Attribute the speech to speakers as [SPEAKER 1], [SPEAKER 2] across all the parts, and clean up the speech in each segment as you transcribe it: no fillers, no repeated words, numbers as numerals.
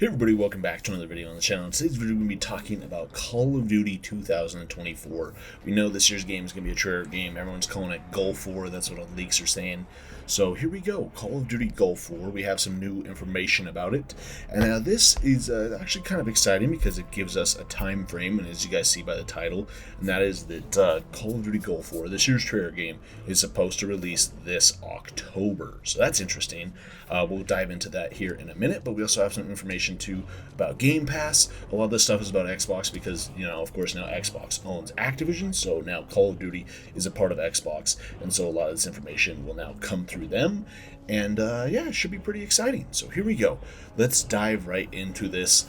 [SPEAKER 1] Hey everybody, welcome back to another video on the channel. In today's video, we're going to be talking about Call of Duty 2024. We know this year's game is going to be a Treyarch game. Everyone's calling it Gulf War. That's what all the leaks are saying. So here we go, Call of Duty Gulf War. We have some new information about it. And this is actually kind of exciting because it gives us a time frame, and as you guys see by the title, and that is that Call of Duty Gulf War, this year's Treyarch game, is supposed to release this October. So that's interesting. We'll dive into that here in a minute, but we also have some information too about Game Pass. A lot of this stuff is about Xbox because, of course, now Xbox owns Activision, so now Call of Duty is a part of Xbox, and so a lot of this information will now come through them, and yeah, it should be pretty exciting. So here we go. Let's dive right into this.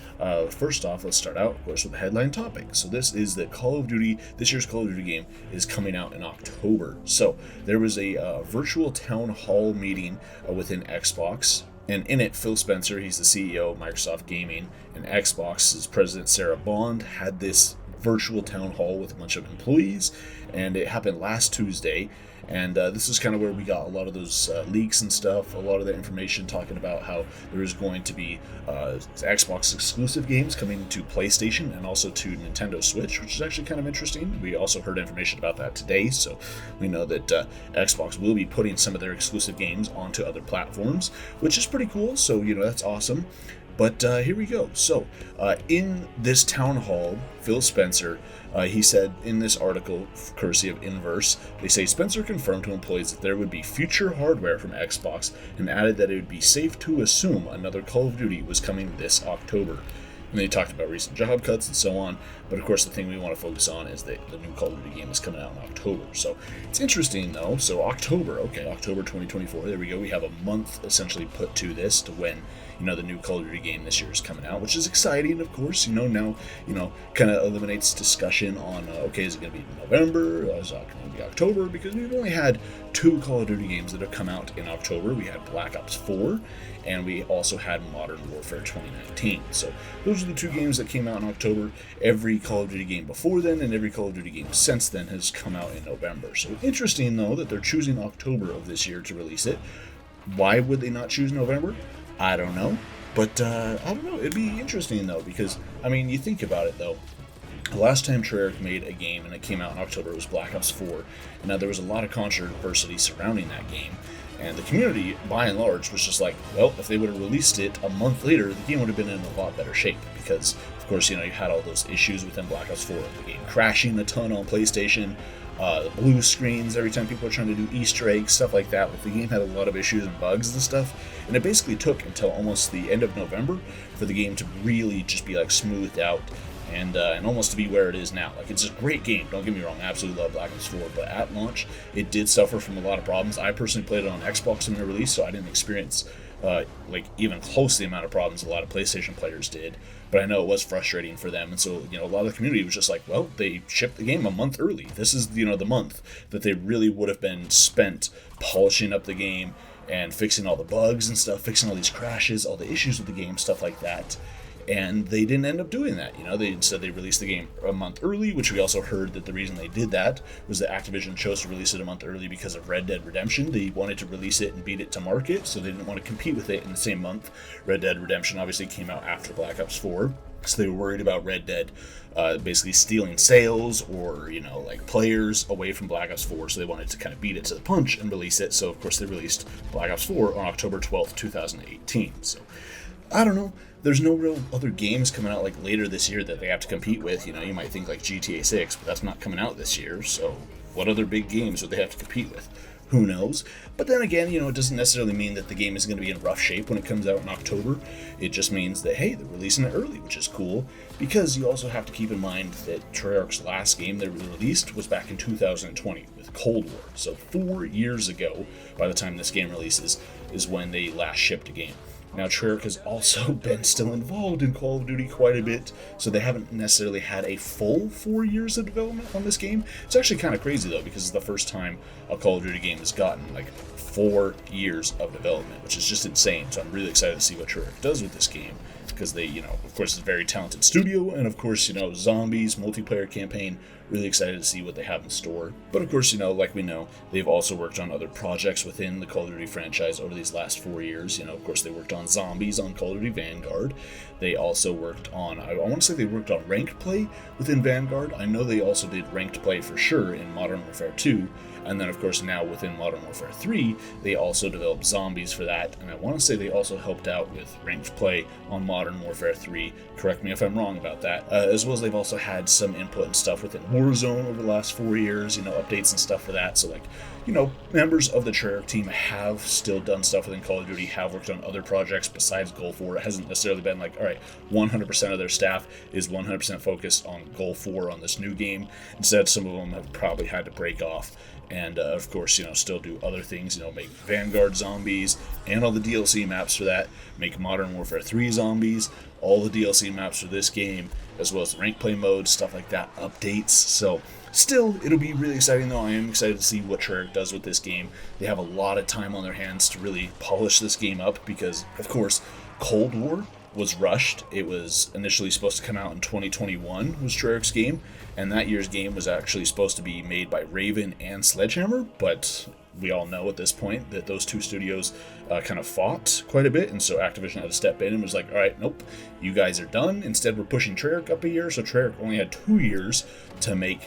[SPEAKER 1] First off, let's start out, of course, with the headline topic. So this is that this year's Call of Duty game is coming out in October. So there was a virtual town hall meeting within Xbox. And in it, Phil Spencer, he's the CEO of Microsoft Gaming, and Xbox's president, Sarah Bond, had this virtual town hall with a bunch of employees, and it happened last Tuesday. And this is kind of where we got a lot of those leaks and stuff, a lot of the information talking about how there is going to be Xbox exclusive games coming to PlayStation and also to Nintendo Switch, which is actually kind of interesting. We also heard information about that today, so we know that Xbox will be putting some of their exclusive games onto other platforms, which is pretty cool, so that's awesome. But here we go. So in this town hall, Phil Spencer, he said in this article, courtesy of Inverse, they say Spencer confirmed to employees that there would be future hardware from Xbox and added that it would be safe to assume another Call of Duty was coming this October. And they talked about recent job cuts and so on, but of course the thing we want to focus on is that the new Call of Duty game is coming out in October. So it's interesting though. So October 2024, there we go. We have a month essentially put to this to when the new Call of Duty game this year is coming out, which is exciting, of course. Now kind of eliminates discussion on okay, is it going to be November? Is it going to be October? Because we've only had two Call of Duty games that have come out in October. We had Black Ops 4, and we also had Modern Warfare 2019. So those are the two games that came out in October. Every Call of Duty game before then and every Call of Duty game since then has come out in November. So interesting though that they're choosing October of this year to release it. Why would they not choose November? I don't know, but I don't know. It'd be interesting though, because you think about it though. The last time Treyarch made a game and it came out in October was Black Ops 4. Now there was a lot of controversy surrounding that game, and the community, by and large, was just like, well, if they would have released it a month later, the game would have been in a lot better shape. Because, of course, you had all those issues within Black Ops 4, the game crashing a ton on PlayStation, the blue screens every time people are trying to do Easter eggs, stuff like that. Like, the game had a lot of issues and bugs and stuff, and it basically took until almost the end of November for the game to really just be smoothed out and almost to be where it is now. It's a great game, don't get me wrong, I absolutely love Black Ops 4, but at launch it did suffer from a lot of problems. I personally played it on Xbox when it released, so I didn't experience even close to the amount of problems a lot of PlayStation players did, but I know it was frustrating for them, and so a lot of the community was just like, well, they shipped the game a month early. This is the month that they really would have been spent polishing up the game and fixing all the bugs and stuff, fixing all these crashes, all the issues with the game, stuff like that. And they didn't end up doing that. They said they released the game a month early, which we also heard that the reason they did that was that Activision chose to release it a month early because of Red Dead Redemption. They wanted to release it and beat it to market, so they didn't want to compete with it in the same month. Red Dead Redemption obviously came out after Black Ops 4, so they were worried about Red Dead basically stealing sales or, players away from Black Ops 4, so they wanted to kind of beat it to the punch and release it. So, of course, they released Black Ops 4 on October 12th, 2018. So, I don't know. There's no real other games coming out later this year that they have to compete with. You might think GTA 6, but that's not coming out this year. So what other big games would they have to compete with? Who knows? But then again, it doesn't necessarily mean that the game is going to be in rough shape when it comes out in October. It just means that, hey, they're releasing it early, which is cool, because you also have to keep in mind that Treyarch's last game they released was back in 2020 with Cold War. So 4 years ago, by the time this game releases, is when they last shipped a game. Now, Treyarch has also been still involved in Call of Duty quite a bit, so they haven't necessarily had a full 4 years of development on this game. It's actually kind of crazy, though, because it's the first time a Call of Duty game has gotten 4 years of development, which is just insane. So I'm really excited to see what Treyarch does with this game, because they, of course, it's a very talented studio, and of course, zombies, multiplayer campaign, Really excited to see what they have in store. But of course, like we know, they've also worked on other projects within the Call of Duty franchise over these last 4 years. Of course, they worked on zombies on Call of Duty Vanguard. They also worked on, I want to say they worked on ranked play within Vanguard. I know they also did ranked play for sure in Modern Warfare 2. And then, of course, now within Modern Warfare 3, they also developed zombies for that. And I want to say they also helped out with ranked play on Modern Warfare 3. Correct me if I'm wrong about that. As well as they've also had some input and stuff within Warzone over the last 4 years, updates and stuff for that. So, members of the Treyarch team have still done stuff within Call of Duty, have worked on other projects besides Gulf War. It hasn't necessarily been like, all right, 100% of their staff is 100% focused on Gulf War on this new game. Instead, some of them have probably had to break off and, of course, still do other things, make Vanguard zombies and all the DLC maps for that, make Modern Warfare 3 zombies, all the DLC maps for this game, as well as the rank play mode, stuff like that, updates. So still, it'll be really exciting, though. I am excited to see what Treyarch does with this game. They have a lot of time on their hands to really polish this game up because, of course, Cold War was rushed. It was initially supposed to come out in 2021, was Treyarch's game, and that year's game was actually supposed to be made by Raven and Sledgehammer, but we all know at this point that those two studios kind of fought quite a bit, and so Activision had to step in and was like, all right, nope, you guys are done. Instead, we're pushing Treyarch up a year, so Treyarch only had 2 years to make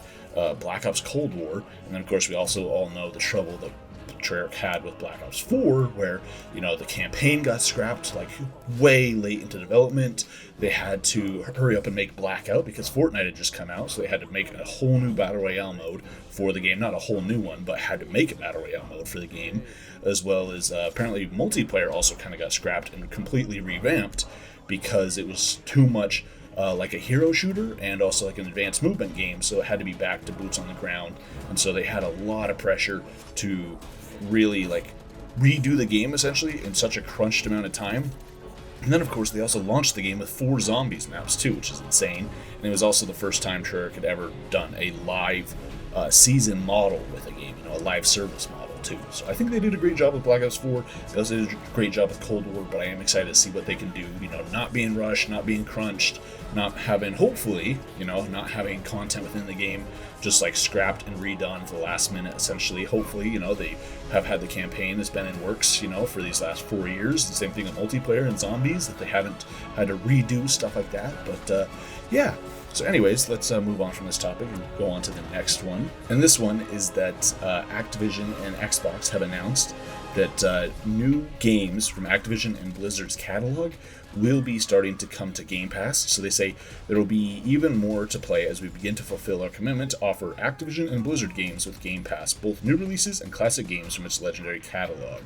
[SPEAKER 1] Black Ops Cold War, and then, of course, we also all know the trouble that Treyarch had with Black Ops 4, where, the campaign got scrapped way late into development. They had to hurry up and make Blackout because Fortnite had just come out, so they had to make a whole new Battle Royale mode for the game. Not a whole new one, but had to make a Battle Royale mode for the game, as well as apparently multiplayer also kind of got scrapped and completely revamped because it was too much like a hero shooter and also like an advanced movement game, so it had to be back to boots on the ground, and so they had a lot of pressure to really redo the game essentially in such a crunched amount of time. And then, of course, they also launched the game with 4 zombies maps too, which is insane. And it was also the first time Treyarch had ever done a live season model with a game, a live service model too. So I think they did a great job with Black Ops 4. They also did a great job with Cold War, but I am excited to see what they can do, not being rushed, not being crunched, not having, hopefully, not having content within the game just scrapped and redone for the last minute, essentially. Hopefully, they have had the campaign that's been in works, for these last 4 years. The same thing with multiplayer and zombies, that they haven't had to redo stuff like that. But yeah. So anyways, let's move on from this topic and go on to the next one. And this one is that Activision and Xbox have announced that new games from Activision and Blizzard's catalog will be starting to come to Game Pass. So they say there will be even more to play as we begin to fulfill our commitment to offer Activision and Blizzard games with Game Pass, both new releases and classic games from its legendary catalog.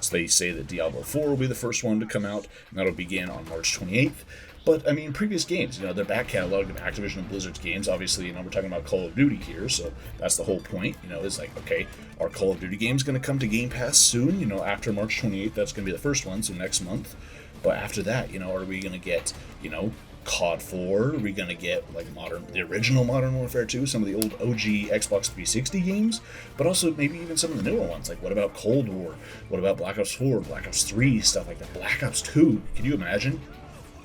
[SPEAKER 1] So they say that Diablo 4 will be the first one to come out, and that'll begin on March 28th. But, previous games, their back catalog of Activision and Blizzard's games, obviously, we're talking about Call of Duty here, so that's the whole point, it's okay, are Call of Duty games going to come to Game Pass soon? After March 28th, that's going to be the first one, so next month. But after that, are we going to get, COD 4? Are we going to get, the original Modern Warfare 2, some of the old OG Xbox 360 games? But also maybe even some of the newer ones, what about Cold War? What about Black Ops 4, Black Ops 3, stuff like that? Black Ops 2, can you imagine?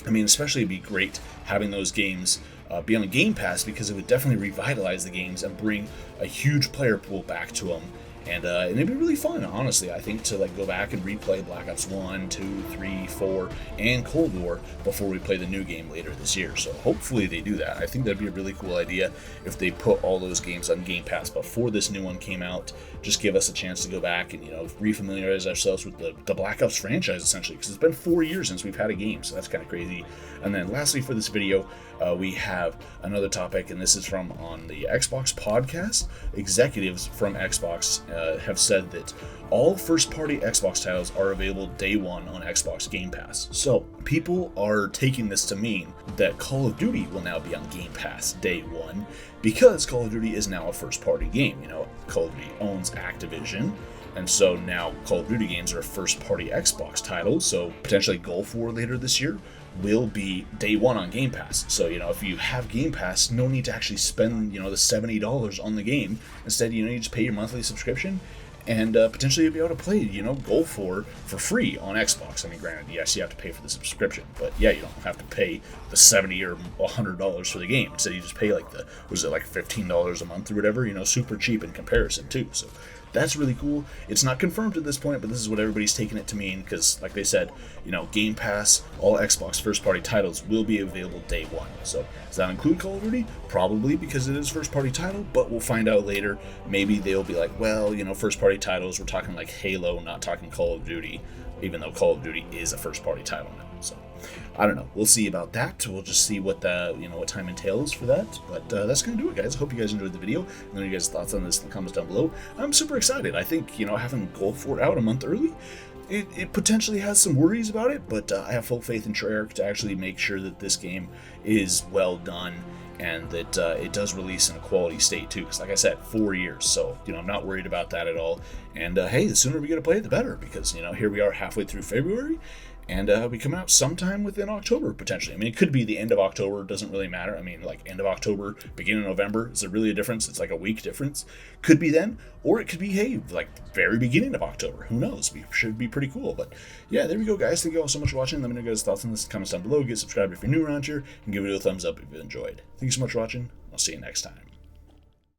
[SPEAKER 1] Especially it'd be great having those games be on Game Pass, because it would definitely revitalize the games and bring a huge player pool back to them. And it'd be really fun, honestly, I think, to go back and replay Black Ops 1, 2, 3, 4, and Cold War before we play the new game later this year. So hopefully they do that. I think that'd be a really cool idea if they put all those games on Game Pass before this new one came out. Just give us a chance to go back and, refamiliarize ourselves with the Black Ops franchise, essentially, because it's been 4 years since we've had a game, so that's kind of crazy. And then lastly for this video, we have another topic, and this is from on the Xbox podcast. Executives from Xbox have said that all first-party Xbox titles are available day one on Xbox Game Pass. So people are taking this to mean that Call of Duty will now be on Game Pass day one, because Call of Duty is now a first-party game. Call of Duty owns Activision, and so now Call of Duty games are a first-party Xbox title, so potentially Gulf War later this year will be day one on Game Pass. So, if you have Game Pass, no need to actually spend, the $70 on the game. Instead, you just pay your monthly subscription, and potentially you'll be able to play, Gulf War for free on Xbox. I mean, granted, yes, you have to pay for the subscription, but yeah, you don't have to pay the $70 or $100 for the game. Instead, you just pay like $15 a month or whatever, super cheap in comparison too. So that's really cool. It's not confirmed at this point, but this is what everybody's taking it to mean because, like they said, Game Pass, all Xbox first-party titles will be available day one. So does that include Call of Duty? Probably, because it is first-party title, but we'll find out later. Maybe they'll be like, well, first-party titles, we're talking like Halo, not talking Call of Duty, even though Call of Duty is a first-party title now. So I don't know. We'll see about that. We'll just see what what time entails for that. But that's going to do it, guys. Hope you guys enjoyed the video. Let me know you guys' thoughts on this in the comments down below. I'm super excited. I think, having Gulf War out a month early, it potentially has some worries about it, but I have full faith in Treyarch to actually make sure that this game is well done and that it does release in a quality state too. Because like I said, 4 years, so I'm not worried about that at all. And hey, the sooner we get to play it, the better, because here we are halfway through February. And we come out sometime within October, potentially. I mean, it could be the end of October. It doesn't really matter. I mean, like end of October, beginning of November. Is there really a difference? It's like a week difference. Could be then. Or it could be, hey, like very beginning of October. Who knows? It should be pretty cool. But yeah, there we go, guys. Thank you all so much for watching. Let me know your guys' thoughts on this in the comments down below. Get subscribed if you're new around here. And give it a thumbs up if you enjoyed. Thank you so much for watching. I'll see you next time.